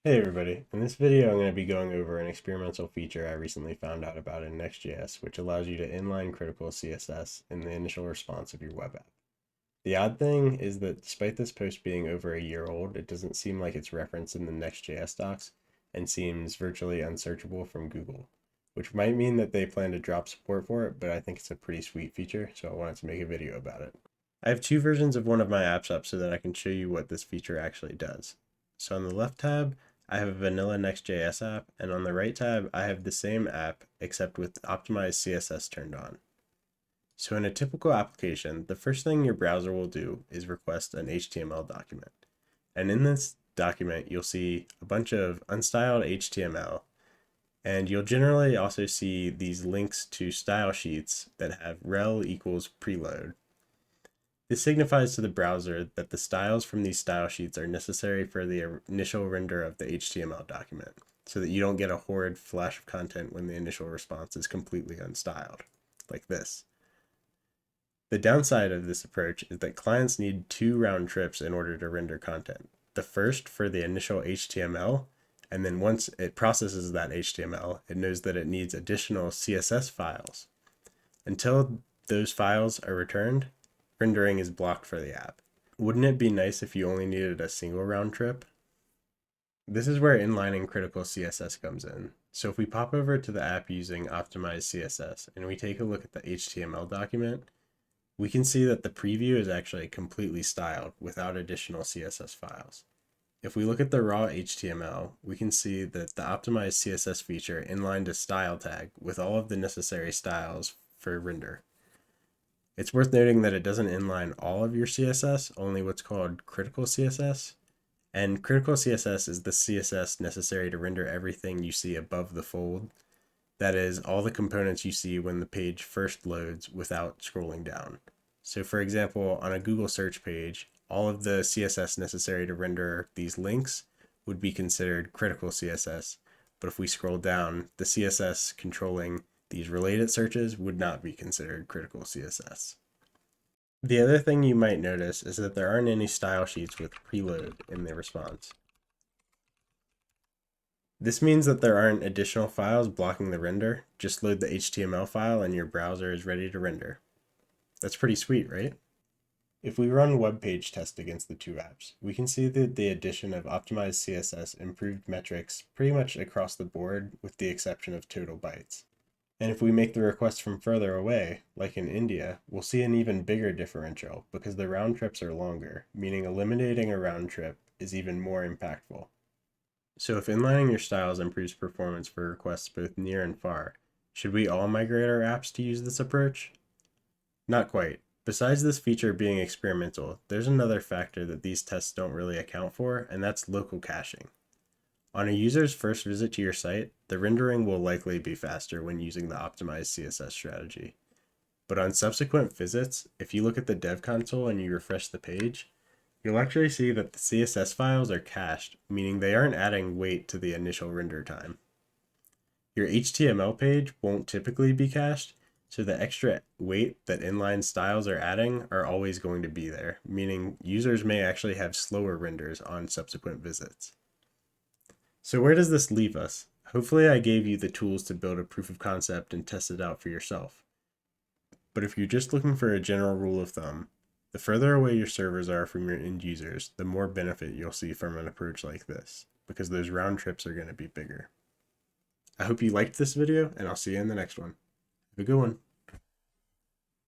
Hey everybody, in this video I'm going to be going over an experimental feature I recently found out about in Next.js, which allows you to inline critical CSS in the initial response of your web app. The odd thing is that despite this post being over a year old, it doesn't seem like it's referenced in the Next.js docs and seems virtually unsearchable from Google, which might mean that they plan to drop support for it, but I think it's a pretty sweet feature, so I wanted to make a video about it. I have two versions of one of my apps up so that I can show you what this feature actually does. So on the left tab, I have a vanilla Next.js app, and on the right tab, I have the same app except with optimized CSS turned on. So in a typical application, the first thing your browser will do is request an HTML document. And in this document, you'll see a bunch of unstyled HTML, and you'll generally also see these links to style sheets that have rel equals preload. This signifies to the browser that the styles from these style sheets are necessary for the initial render of the HTML document, so that you don't get a horrid flash of content when the initial response is completely unstyled, like this. The downside of this approach is that clients need two round trips in order to render content. The first for the initial HTML, and then once it processes that HTML, it knows that it needs additional CSS files. Until those files are returned, rendering is blocked for the app. Wouldn't it be nice if you only needed a single round trip? This is where inlining critical CSS comes in. So if we pop over to the app using optimized CSS and we take a look at the HTML document, we can see that the preview is actually completely styled without additional CSS files. If we look at the raw HTML, we can see that the optimized CSS feature inlined a style tag with all of the necessary styles for render. It's worth noting that it doesn't inline all of your CSS, only what's called critical CSS. And critical CSS is the CSS necessary to render everything you see above the fold. That is, all the components you see when the page first loads without scrolling down. So for example, on a Google search page, all of the CSS necessary to render these links would be considered critical CSS. But if we scroll down, the CSS controlling these related searches would not be considered critical CSS. The other thing you might notice is that there aren't any style sheets with preload in the response. This means that there aren't additional files blocking the render. Just load the HTML file and your browser is ready to render. That's pretty sweet, right? If we run web page test against the two apps, we can see that the addition of optimized CSS improved metrics pretty much across the board with the exception of total bytes. And if we make the request from further away, like in India, we'll see an even bigger differential because the round trips are longer, meaning eliminating a round trip is even more impactful. So if inlining your styles improves performance for requests both near and far, should we all migrate our apps to use this approach? Not quite. Besides this feature being experimental, there's another factor that these tests don't really account for, and that's local caching. On a user's first visit to your site, the rendering will likely be faster when using the optimized CSS strategy. But on subsequent visits, if you look at the dev console and you refresh the page, you'll actually see that the CSS files are cached, meaning they aren't adding weight to the initial render time. Your HTML page won't typically be cached, so the extra weight that inline styles are adding are always going to be there, meaning users may actually have slower renders on subsequent visits. So where does this leave us? Hopefully I gave you the tools to build a proof of concept and test it out for yourself. But if you're just looking for a general rule of thumb, the further away your servers are from your end users, the more benefit you'll see from an approach like this, because those round trips are going to be bigger. I hope you liked this video, and I'll see you in the next one. Have a good one.